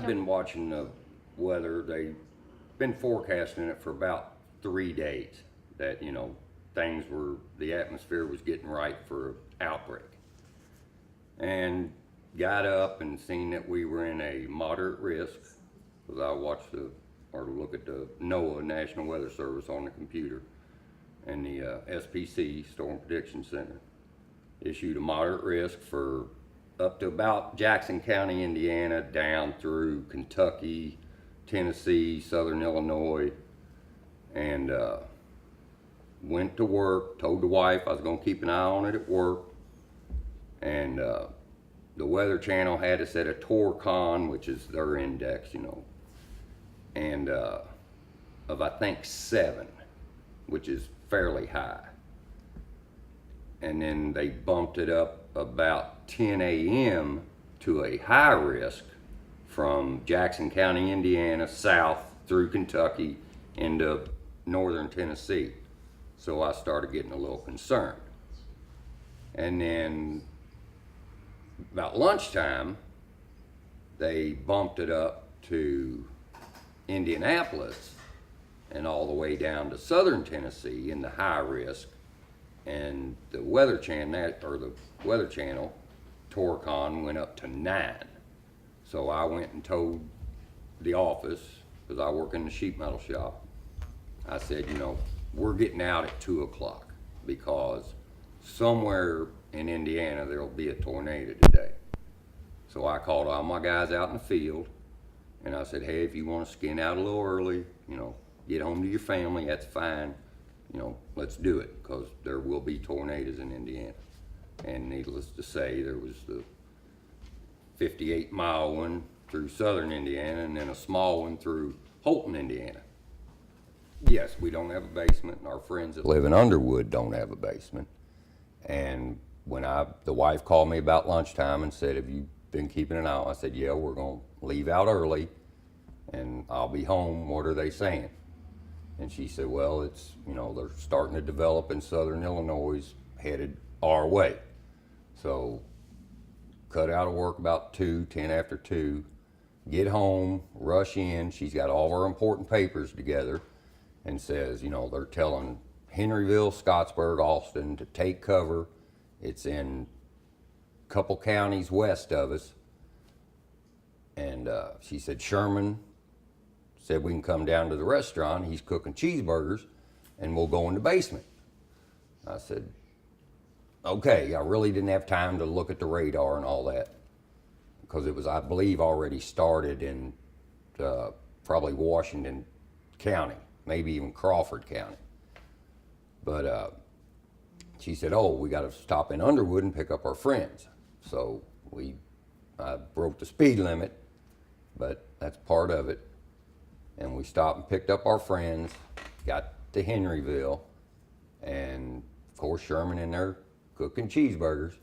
been watching the weather. They've been forecasting it for about 3 days that, the atmosphere was getting right for outbreak. And got up and seen that we were in a moderate risk, because I watched look at the NOAA, National Weather Service, on the computer, and the SPC, Storm Prediction Center, issued a moderate risk for up to about Jackson County, Indiana, down through Kentucky, Tennessee, Southern Illinois, and went to work, told the wife I was going to keep an eye on it at work, and the Weather Channel had us at a Torcon, which is their index, and of I think 7, which is fairly high. And then they bumped it up about 10 a.m. to a high risk from Jackson County, Indiana, south through Kentucky into northern Tennessee. So I started getting a little concerned. And then about lunchtime, they bumped it up to Indianapolis and all the way down to southern Tennessee in the high risk. And the Weather Channel, Torcon, went up to 9. So I went and told the office, because I work in the sheet metal shop, I said, we're getting out at 2 o'clock because somewhere in Indiana there'll be a tornado today. So I called all my guys out in the field, and I said, hey, if you want to skin out a little early, get home to your family, that's fine. Let's do it, because there will be tornadoes in Indiana. And needless to say, there was the 58-mile one through southern Indiana, and then a small one through Holton, Indiana. Yes, we don't have a basement, and our friends that live in Underwood don't have a basement. And when the wife called me about lunchtime and said, have you been keeping an eye on? I said, yeah, we're going to leave out early, and I'll be home. What are they saying? And she said, well, it's, they're starting to develop in southern Illinois, headed our way. So cut out of work about 10 after 2, get home, rush in. She's got all of her important papers together and says, they're telling Henryville, Scottsburg, Austin to take cover. It's in a couple counties west of us. And she said, Sherman said we can come down to the restaurant. He's cooking cheeseburgers, and we'll go in the basement. I said, okay. I really didn't have time to look at the radar and all that, because it was, I believe, already started in probably Washington County, maybe even Crawford County. But she said, oh, we got to stop in Underwood and pick up our friends. So I broke the speed limit, but that's part of it. And we stopped and picked up our friends, got to Henryville, and of course Sherman in there cooking cheeseburgers.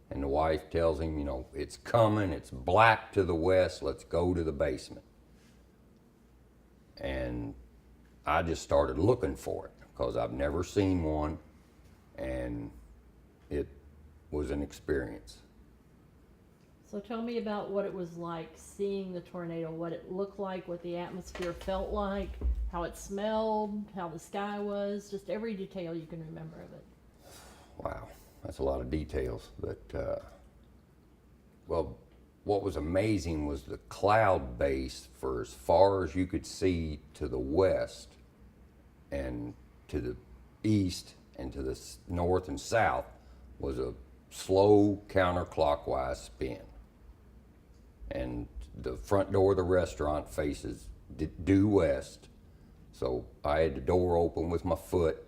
And the wife tells him, it's coming, it's black to the west, let's go to the basement. And I just started looking for it, because I've never seen one, and it was an experience. So tell me about what it was like seeing the tornado, what it looked like, what the atmosphere felt like, how it smelled, how the sky was, just every detail you can remember of it. Wow, that's a lot of details. But, what was amazing was the cloud base for as far as you could see to the west and to the east and to the north and south was a slow counterclockwise spin. And the front door of the restaurant faces due west, so I had the door open with my foot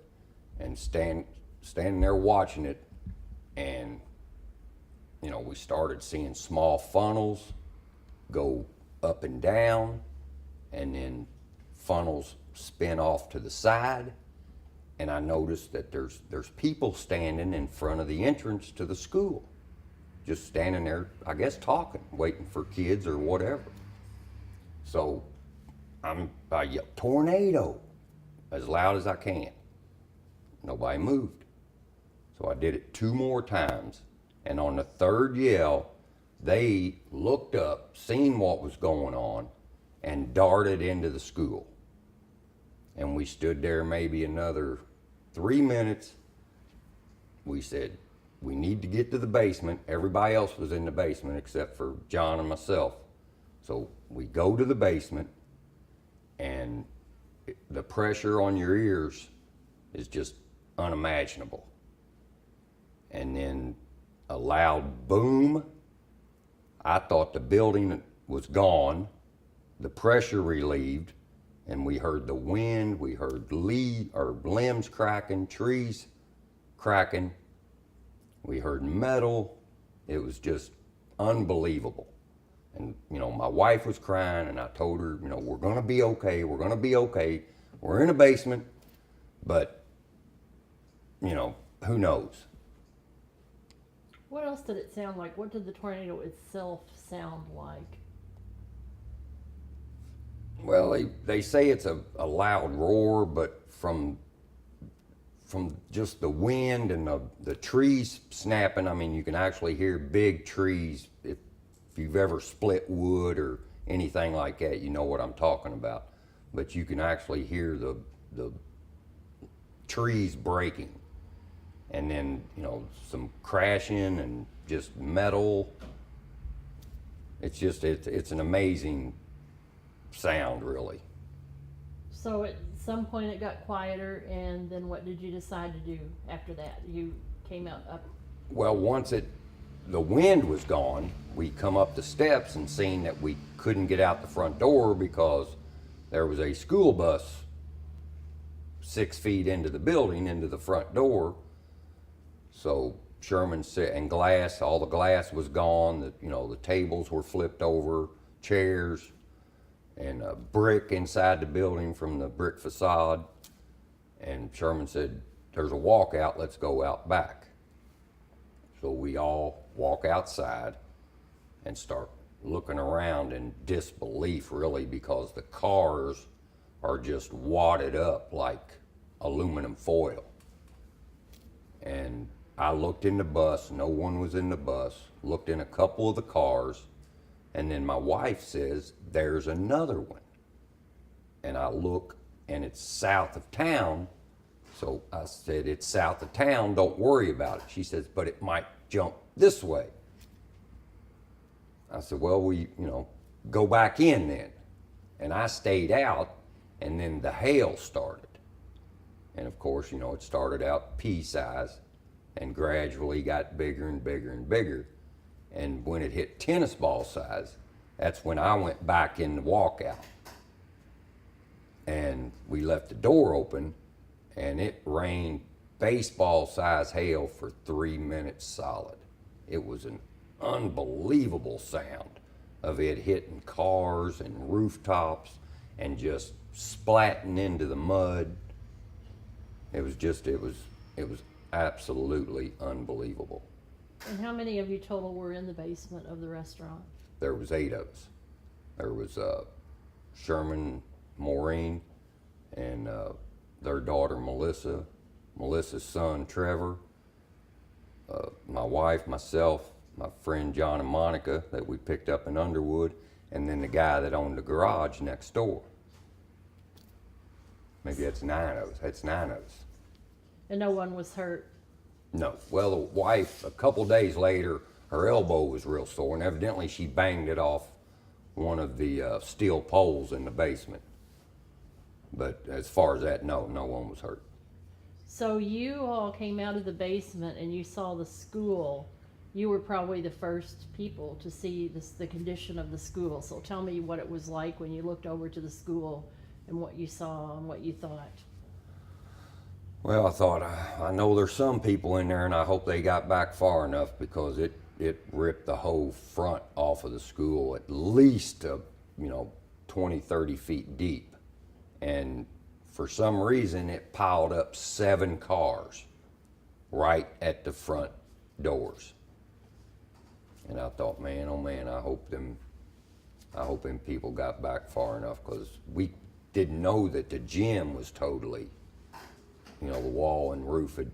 and standing there watching it, and we started seeing small funnels go up and down, and then funnels spin off to the side, and I noticed that there's people standing in front of the entrance to the school, just standing there, I guess talking, waiting for kids or whatever. So I yell, tornado, as loud as I can. Nobody moved. So I did it 2 more times, and on the third yell, they looked up, seen what was going on, and darted into the school. And we stood there maybe another 3 minutes. We said, we need to get to the basement. Everybody else was in the basement except for John and myself. So we go to the basement, and the pressure on your ears is just unimaginable. And then a loud boom. I thought the building was gone, the pressure relieved, and we heard the wind, we heard limbs cracking, trees cracking, we heard metal. It was just unbelievable. And, my wife was crying, and I told her, we're gonna be okay, we're gonna be okay. We're in a basement, but, who knows? What else did it sound like? What did the tornado itself sound like? Well, they say it's a loud roar, but from just the wind and the trees snapping, I mean, you can actually hear big trees. If you've ever split wood or anything like that, you know what I'm talking about. But you can actually hear the trees breaking. And then, some crashing and just metal. It's an amazing sound, really. So at some point it got quieter, and then what did you decide to do after that? You came out up. Well, once the wind was gone, we come up the steps and seen that we couldn't get out the front door because there was a school bus 6 feet into the building, into the front door. So Sherman said, and all the glass was gone. The tables were flipped over, chairs, and a brick inside the building from the brick facade. And Sherman said, there's a walkout, let's go out back. So we all walk outside and start looking around in disbelief, really, because the cars are just wadded up like aluminum foil. And I looked in the bus, no one was in the bus, looked in a couple of the cars, and then my wife says, there's another one. And I look, and it's south of town. So I said, it's south of town, don't worry about it. She says, but it might jump this way. I said, well, we go back in then. And I stayed out, and then the hail started. And of course, it started out pea size and gradually got bigger and bigger and bigger. And when it hit tennis ball size, that's when I went back in the walkout. And we left the door open, and it rained baseball size hail for 3 minutes solid. It was an unbelievable sound of it hitting cars and rooftops and just splatting into the mud. It was absolutely unbelievable. And how many of you total were in the basement of the restaurant? There was 8 of us. There was Sherman, Maureen, and their daughter Melissa, Melissa's son Trevor, my wife, myself, my friend John and Monica that we picked up in Underwood, and then the guy that owned the garage next door. Maybe that's 9 of us. That's 9 of us. And no one was hurt? No. Well, the wife, a couple days later, her elbow was real sore, and evidently she banged it off one of the steel poles in the basement. But as far as that, no one was hurt. So you all came out of the basement and you saw the school. You were probably the first people to see the condition of the school. So tell me what it was like when you looked over to the school and what you saw and what you thought. Well, I thought, I know there's some people in there, and I hope they got back far enough, because it ripped the whole front off of the school, at least 20, 30 feet deep. And for some reason, it piled up 7 cars right at the front doors. And I thought, man, oh man, I hope them people got back far enough, because we didn't know that the gym was totally, the wall and roof had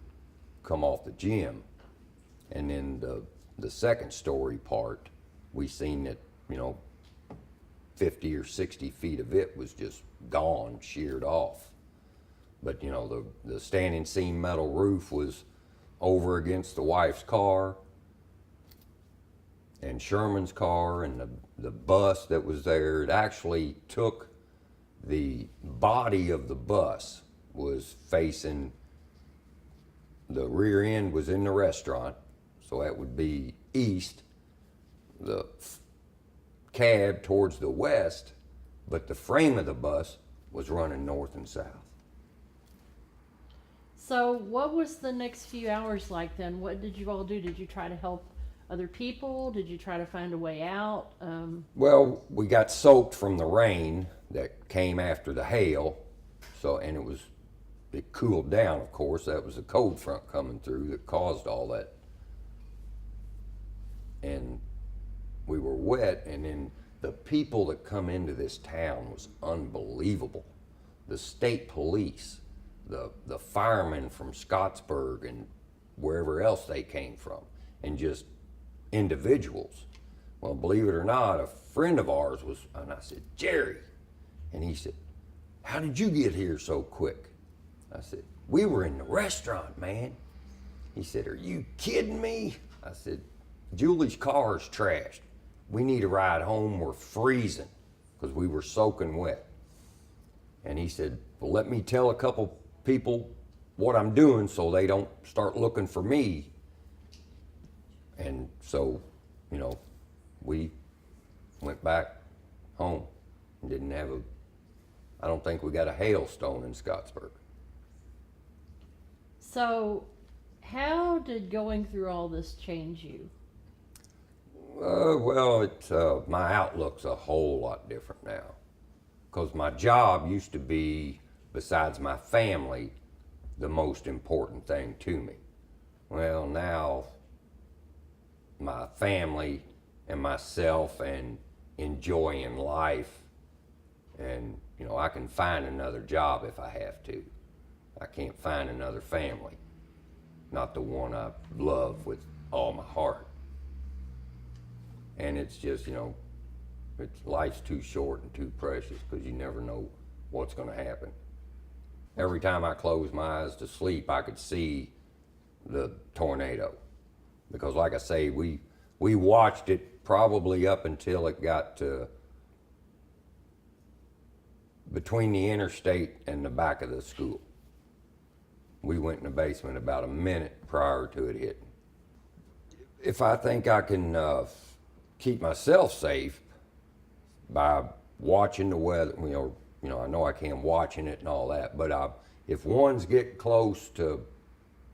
come off the gym. And then the second story part we seen that, 50 or 60 feet of it was just gone, sheared off. But, the standing seam metal roof was over against the wife's car and Sherman's car and the bus that was there. It actually took the body of the bus was facing, the rear end was in the restaurant, so that would be east, the cab towards the west, but the frame of the bus was running north and south. So what was the next few hours like then? What did you all do? Did you try to help other people? Did you try to find a way out? Well, we got soaked from the rain that came after the hail, and it cooled down, of course. That was a cold front coming through that caused all that. And we were wet, and then the people that come into this town was unbelievable. The state police, the firemen from Scottsburg and wherever else they came from, and just individuals. Well, believe it or not, a friend of ours was, and I said, Jerry, and he said, how did you get here so quick? I said, we were in the restaurant, man. He said, are you kidding me? I said, Julie's car is trashed. We need a ride home. We're freezing because we were soaking wet. And he said, well, let me tell a couple people what I'm doing so they don't start looking for me. And so, we went back home and didn't have I don't think we got a hailstone in Scottsburg. So how did going through all this change you? Well, my outlook's a whole lot different now. Because my job used to be, besides my family, the most important thing to me. Well, now my family and myself and enjoying life, and I can find another job if I have to. I can't find another family, not the one I love with all my heart. And it's just, life's too short and too precious because you never know what's going to happen. Every time I closed my eyes to sleep, I could see the tornado. Because like I say, we watched it probably up until it got to between the interstate and the back of the school. We went in the basement about a minute prior to it hitting. If I think I can keep myself safe by watching the weather, I know I can't watching it and all that, but if ones get close to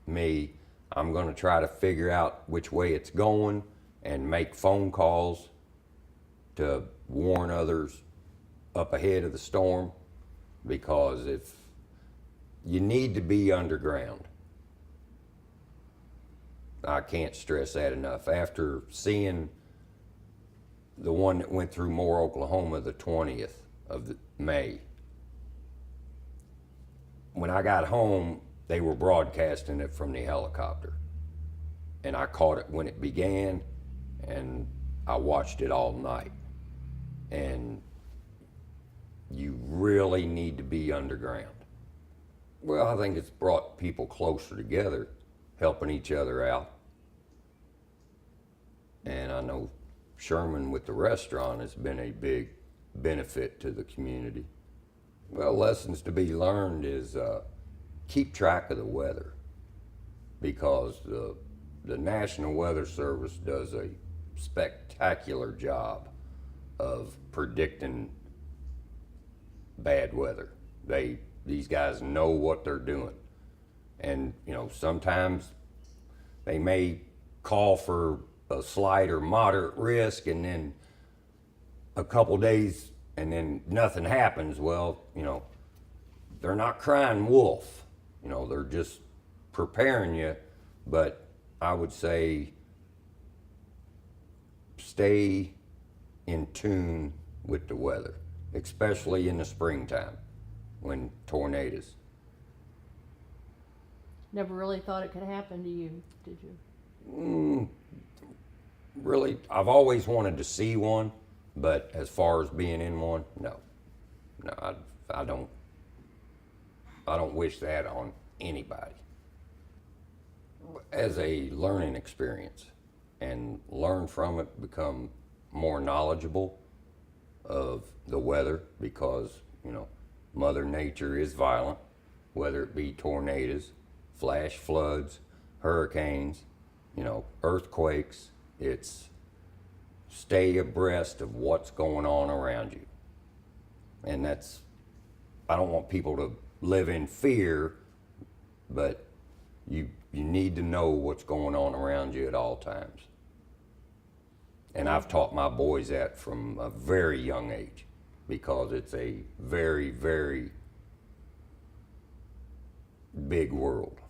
me, I'm going to try to figure out which way it's going and make phone calls to warn others up ahead of the storm, because if you need to be underground. I can't stress that enough. After seeing the one that went through Moore, Oklahoma, the 20th of May, when I got home, they were broadcasting it from the helicopter. And I caught it when it began, and I watched it all night. And you really need to be underground. Well, I think it's brought people closer together, helping each other out. And I know Sherman with the restaurant has been a big benefit to the community. Well, lessons to be learned is keep track of the weather, because the National Weather Service does a spectacular job of predicting bad weather. These guys know what they're doing. And, sometimes they may call for a slight or moderate risk, and then a couple days and then nothing happens. Well, they're not crying wolf. They're just preparing you. But I would say stay in tune with the weather, especially in the springtime when tornadoes. Never really thought it could happen to you, did you? Really, I've always wanted to see one, but as far as being in one, no. No, I don't, I don't wish that on anybody. As a learning experience, and learn from it, become more knowledgeable of the weather, because, you know, Mother Nature is violent, whether it be tornadoes, flash floods, hurricanes, you know, earthquakes. It's stay abreast of what's going on around you. And that's, I don't want people to live in fear, but you need to know what's going on around you at all times. And I've taught my boys that from a very young age, because it's a very, very big world.